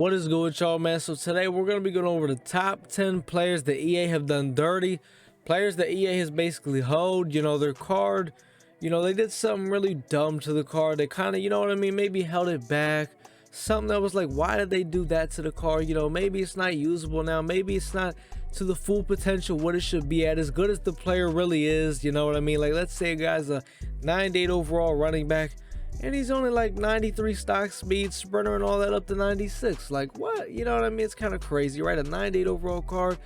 What is good with y'all, man? So today we're going to be going over the top 10 players that EA have done dirty. Players that EA has basically hoed, their card. They did something really dumb to the card. They kind of, maybe held it back. Something that was like, why did they do that to the card? Maybe it's not usable now. Maybe it's not to the full potential what it should be at, as good as the player really is. You know what I mean? Like, let's say a guy's a 98 overall running back, and he's only like 93 stock speed, sprinter and all that up to 96. Like, what? You know what I mean? It's kind of crazy, right? A 98 overall card.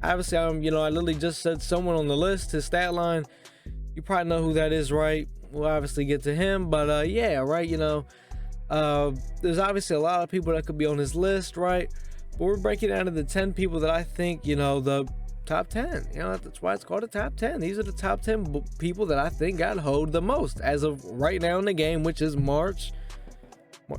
Obviously, I literally just said someone on the list, his stat line. You probably know who that is, right? We'll obviously get to him, but yeah, right? There's obviously a lot of people that could be on his list, right? But we're breaking down to the 10 people that I think, the top 10. That's why it's called the top 10. These are the top 10 people that I think got hoed the most as of right now in the game, which is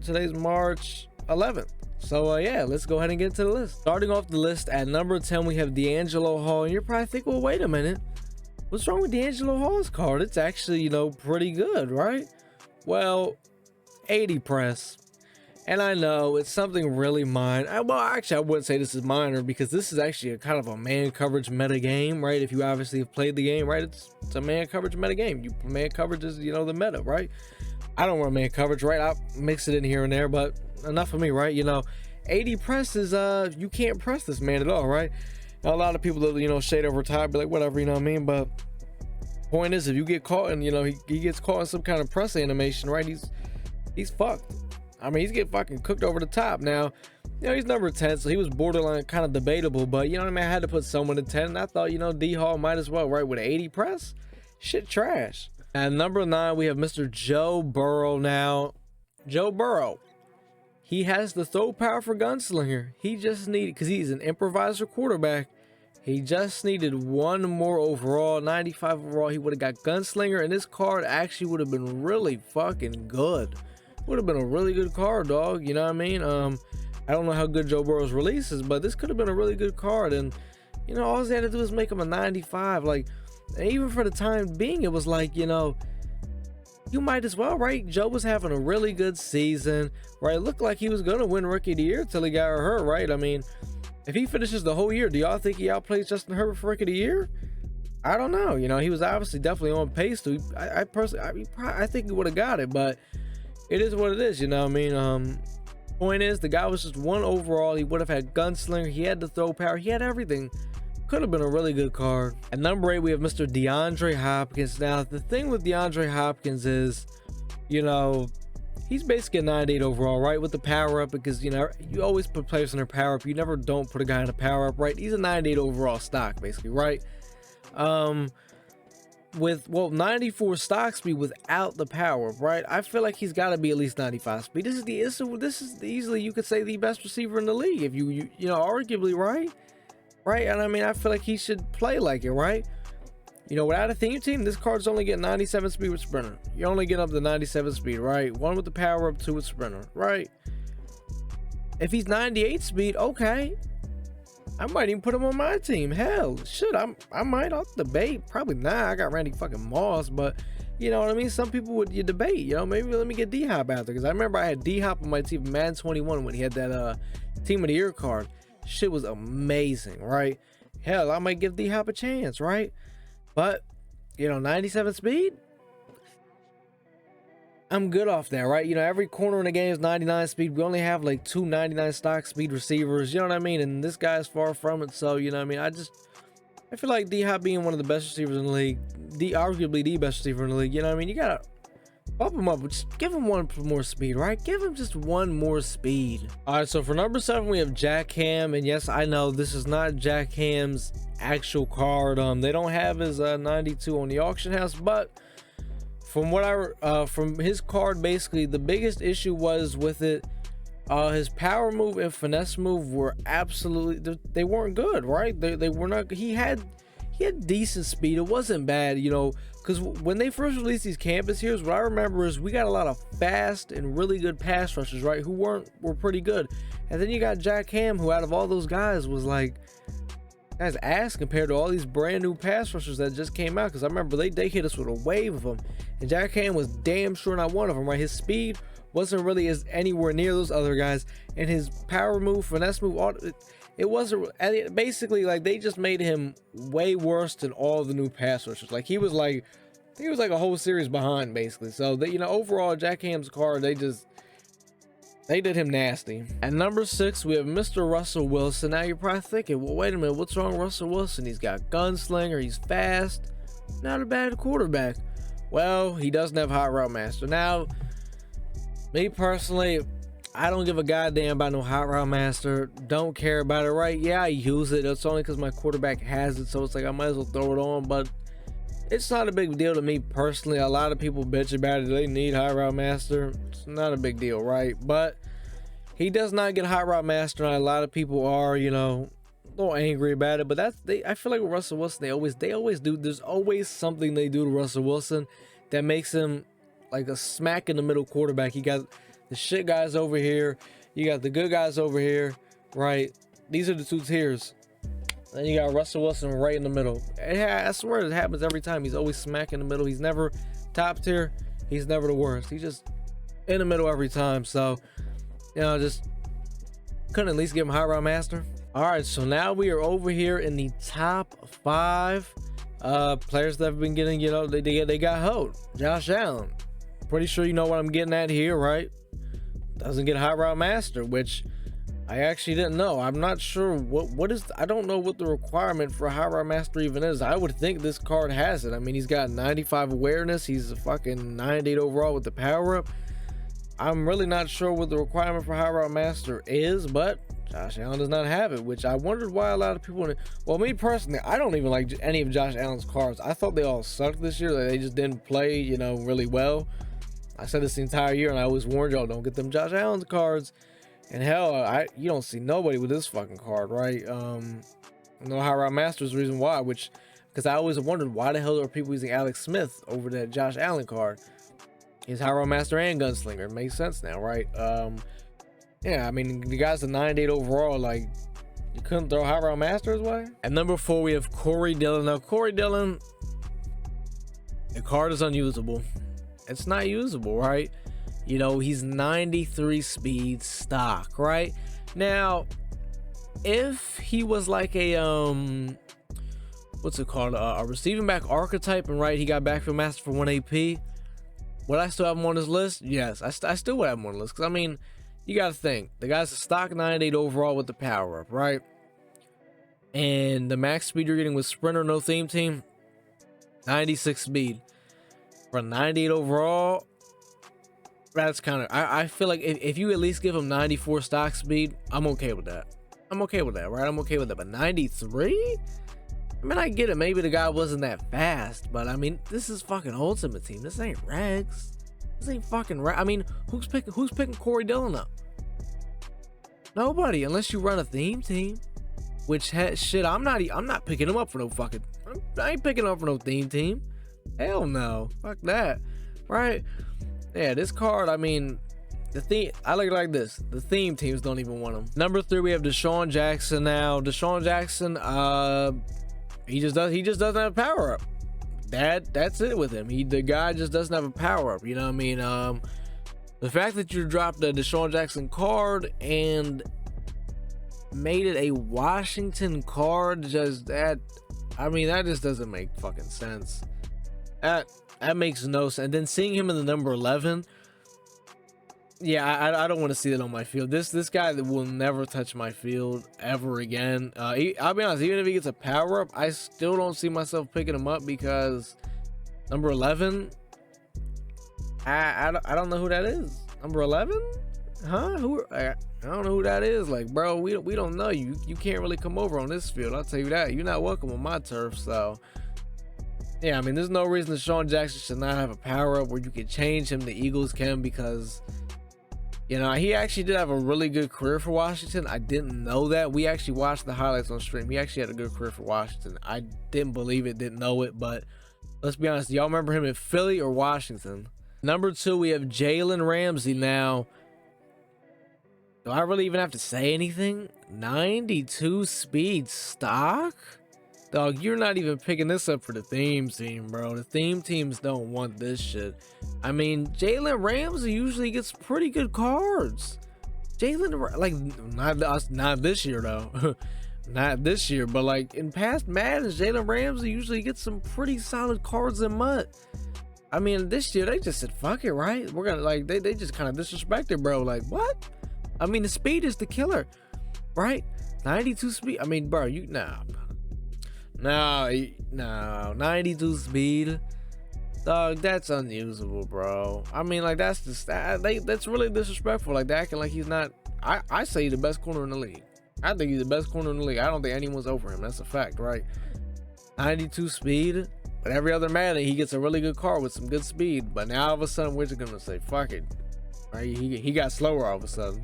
today's March 11th. So yeah, let's go ahead and get to the list. Starting off the list at number 10, we have Hall, and you're probably thinking, well, wait a minute, what's wrong with Hall's card? It's actually, pretty good, right? Well, 80 press. And I know it's something really minor. Well, actually, I wouldn't say this is minor, because this is actually a kind of a man coverage meta game, right? If you obviously have played the game, right? It's a man coverage meta game. Man coverage is, the meta, right? I don't want man coverage, right? I'll mix it in here and there, but enough of me, right? 80 press is, you can't press this man at all, right? Now, a lot of people that, shade over top, be like, whatever, you know what I mean? But point is, if you get caught and, he gets caught in some kind of press animation, right? He's fucked. I mean, he's getting fucking cooked over the top. Now, he's number 10, so he was borderline kind of debatable, but I had to put someone at 10, and I thought, D-Hall might as well, right? With an 80 press? Shit trash. At number 9, we have Mr. Joe Burrow. Now, Joe Burrow, he has the throw power for gunslinger. He just needed, because he's an improviser quarterback, he just needed one more overall, 95 overall. He would have got gunslinger, and this card actually would have been really fucking good. Would have been a really good card, dog. You know what I mean? I don't know how good Joe Burrow's release is, but this could have been a really good card. And all he had to do was make him a 95. Like, even for the time being, it was like, you might as well, right? Joe was having a really good season, right? It looked like he was gonna win Rookie of the Year till he got hurt, right? I mean, if he finishes the whole year, do y'all think he outplays Justin Herbert for Rookie of the Year? I don't know. He was obviously definitely on pace to. I personally, I think he would have got it, but it is what it is, point is, the guy was just one overall. He would have had gunslinger, he had the throw power, he had everything. Could have been a really good card. At number 8, we have Mr. DeAndre Hopkins. Now, the thing with DeAndre Hopkins is, he's basically a 98 overall, right? With the power up, because you always put players in their power up. You never don't put a guy in a power up, right? He's a 98 overall stock, basically, right? With 94 stock speed without the power, right? I feel like he's got to be at least 95 speed. This is easily, you could say, the best receiver in the league, if you arguably, right? And I mean, I feel like he should play like it, right? Without a theme team, this card's only getting 97 speed with sprinter. You only get up to 97 speed, right? 1 with the power up, 2 with sprinter, right? If he's 98 speed, okay, I might even put him on my team. Hell, shit, I might. I'll debate. Probably not. I got Randy fucking Moss, but you know what I mean? Some people would debate, maybe let me get D-Hop out there, because I remember I had D-Hop on my team, Madden 21, when he had that Team of the Year card. Shit was amazing, right? Hell, I might give D-Hop a chance, right? But 97 speed, I'm good off that, right? Every corner in the game is 99 speed. We only have like 2 99 stock speed receivers, you know what I mean? And this guy's far from it. So, I mean, I feel like D-Hop being one of the best receivers in the league, arguably the best receiver in the league, you know what I mean? You gotta bump him up, but just give him one more speed, right? Give him just one more speed. All right, so for number 7, we have jackham. And yes, I know this is not jackham's actual card. They don't have his 92 on the auction house, but from what from his card, basically the biggest issue was with it, his power move and finesse move were absolutely, they weren't good, right? They were not. He had decent speed. It wasn't bad, because when they first released these campus heroes, what I remember is we got a lot of fast and really good pass rushers, right? Who were pretty good. And then you got jackham, who out of all those guys was like, guy's ass compared to all these brand new pass rushers that just came out. Because I remember they hit us with a wave of them, and jackham was damn sure not one of them, right? His speed wasn't really as anywhere near those other guys, and his power move, finesse move, all it wasn't basically like they just made him way worse than all the new pass rushers. Like he was like a whole series behind basically. So that, you know, overall Jackham's card, they did him nasty. At number 6, we have Mr. Russell Wilson. Now you're probably thinking, well, wait a minute, what's wrong with Russell Wilson? He's got gunslinger, he's fast, not a bad quarterback. Well, he doesn't have hot route master. Now, me personally, I don't give a goddamn about no hot route master. Don't care about it, right? Yeah, I use it. It's only because my quarterback has it, so it's like I might as well throw it on. But it's not a big deal to me personally. A lot of people bitch about it. They need hot route master. It's not a big deal, right? But he does not get hot route master, and a lot of people are, you know, a little angry about it. But I feel like with Russell Wilson, they always do. There's always something they do to Russell Wilson that makes him like a smack in the middle quarterback. You got the shit guys over here, you got the good guys over here, right? These are the two tiers. Then you got Russell Wilson right in the middle. I swear it happens every time. He's always smack in the middle. He's never top tier. He's never the worst. He's just in the middle every time. So, you know, just couldn't at least give him hot route master. All right, so now we are over here in the top 5 players that have been getting, you know, they got hoed. Josh Allen. Pretty sure you know what I'm getting at here, right? Doesn't get hot route master, which I actually didn't know. I'm not sure what is. I don't know what the requirement for a hot route master even is. I would think this card has it. I mean, he's got 95 awareness. He's a fucking 98 overall with the power up. I'm really not sure what the requirement for hot route master is, but Josh Allen does not have it, which I wondered why a lot of people. Well, me personally, I don't even like any of Josh Allen's cards. I thought they all sucked this year. That they just didn't play, you know, really well. I said this the entire year, and I always warned y'all, don't get them Josh Allen's cards. And hell, you don't see nobody with this fucking card, right? No high route master is the reason why, because I always wondered why the hell are people using Alex Smith over that Josh Allen card. He's high route master and gunslinger. It makes sense now, right? Yeah, I mean, the guy's a 98 overall, like, you couldn't throw high route master his way? At number 4, we have Corey Dillon. Now, Corey Dillon, the card is unusable. It's not usable, right? You know, he's 93 speed stock, right? Now, if he was like a what's it called, a receiving back archetype, and right, he got backfield master for 1 AP, would I still have him on this list? Yes, I still would have him on the list, because I mean, you gotta think, the guy's a stock 98 overall with the power up, right? And the max speed you're getting with sprinter, no theme team, 96 speed for 98 overall. That's kind of, I feel like if you at least give him 94 stock speed, I'm okay with that. I'm okay with that, right? I'm okay with that. But 93? I mean, I get it. Maybe the guy wasn't that fast, but I mean, this is fucking Ultimate Team. This ain't Regs. This ain't fucking I mean, who's picking Corey Dillon up? Nobody, unless you run a theme team. Which shit, I'm not picking him up for no fucking. I ain't picking him up for no theme team. Hell no. Fuck that. Right? Yeah, this card, I mean, I look like this. The theme teams don't even want him. Number 3, we have Deshaun Jackson. Now, Deshaun Jackson, he just doesn't have a power up. That's it with him. The guy just doesn't have a power up. You know what I mean? The fact that you dropped the Deshaun Jackson card and made it a Washington card, that just doesn't make fucking sense. That makes no sense. And then seeing him in the number 11, yeah, I don't want to see that on my field. This guy that will never touch my field ever again. I'll be honest, even if he gets a power up, I still don't see myself picking him up, because number 11, I don't know who that is. Number 11? Huh? I don't know who that is. Like, bro, we don't know you. You can't really come over on this field. I'll tell you that. You're not welcome on my turf. So, yeah, I mean, there's no reason Deshaun Jackson should not have a power up where you can change him. The Eagles can, because, you know, he actually did have a really good career for Washington. I didn't know that. We actually watched the highlights on stream. He actually had a good career for Washington. I didn't believe it, didn't know it, but let's be honest. Y'all remember him in Philly or Washington? Number 2, we have Jalen Ramsey. Now, do I really even have to say anything? 92 speed stock? Dog, you're not even picking this up for the theme team, bro. The theme teams don't want this shit. I mean, Jalen Ramsey usually gets pretty good cards. Jalen, like, not this year though. Not this year, but like in past Maddens, Jalen Ramsey usually gets some pretty solid cards in mud. I mean, this year they just said fuck it, right? We're gonna like they just kind of disrespected, bro. Like what? I mean, the speed is the killer, right? 92 speed. I mean, bro, you no, 92 speed, dog. That's unusable, bro. I mean, like that's that's really disrespectful. Like acting like he's not. I say he's the best corner in the league. I think he's the best corner in the league. I don't think anyone's over him. That's a fact, right? 92 speed. But every other Madden, he gets a really good car with some good speed. But now all of a sudden, we're just gonna say fuck it. Right? He got slower all of a sudden.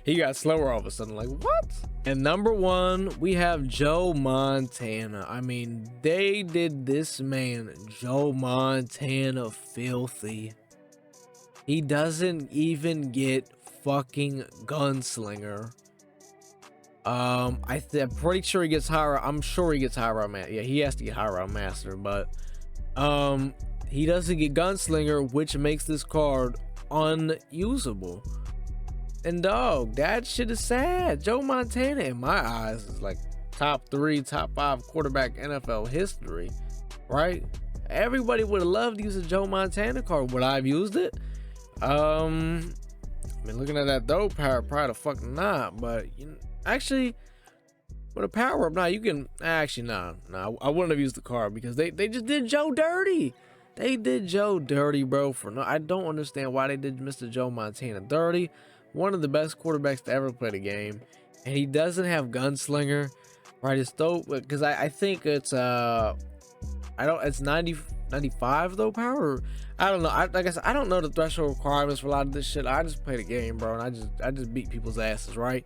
He got slower all of a sudden. Like what? And number 1, we have Joe Montana. I mean, they did this man, Joe Montana, filthy. He doesn't even get fucking gunslinger. I'm pretty sure he gets higher. I'm sure he gets higher on master. Yeah, he has to get higher on master, but he doesn't get gunslinger, which makes this card unusable. And dog, that shit is sad. Joe Montana, in my eyes, is like top 3, top 5 quarterback NFL history, right? Everybody would have loved to use a Joe Montana card. Would I have used it? I mean, looking at that though, power, probably the fuck not. But you know, actually, with a power up, you can actually nah. I wouldn't have used the card because they just did Joe dirty. They did Joe dirty, bro. I don't understand why they did Mr. Joe Montana dirty. One of the best quarterbacks to ever play the game, and he doesn't have gunslinger, right? It's dope because I think it's it's 95 though power. I don't know. Like I said, I don't know the threshold requirements for a lot of this shit. I just play the game, bro, and I just beat people's asses, right?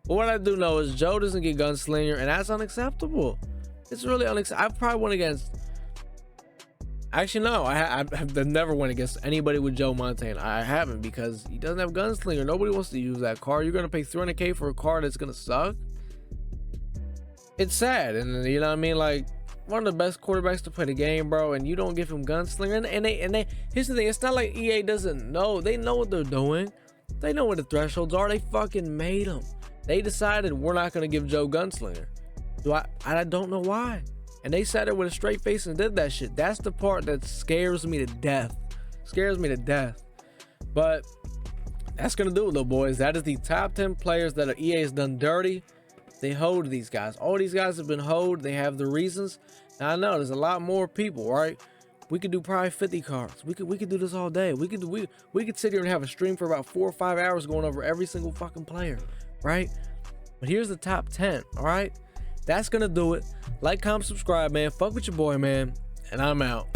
But what I do know is Joe doesn't get gunslinger, and that's unacceptable. It's really unacceptable. I probably went against. Actually, no, I've never went against anybody with Joe Montana. I haven't because he doesn't have gunslinger. Nobody wants to use that card. You're gonna pay $300K for a card that's gonna suck. It's sad, and you know what I mean. Like one of the best quarterbacks to play the game, bro, and you don't give him gunslinger. And they. Here's the thing: it's not like EA doesn't know. They know what they're doing. They know what the thresholds are. They fucking made them. They decided we're not gonna give Joe gunslinger. I don't know why. And they sat there with a straight face and did that shit. That's the part that scares me to death. Scares me to death. But that's gonna do it, little boys. That is the top 10 players that EA has done dirty. They hold these guys. All these guys have been hold. They have the reasons. Now I know there's a lot more people, right? We could do probably 50 cards. We could do this all day. We could sit here and have a stream for about 4 or 5 hours going over every single fucking player, right? But here's the top 10, all right? That's gonna do it. Like, comment, subscribe, man. Fuck with your boy, man. And I'm out.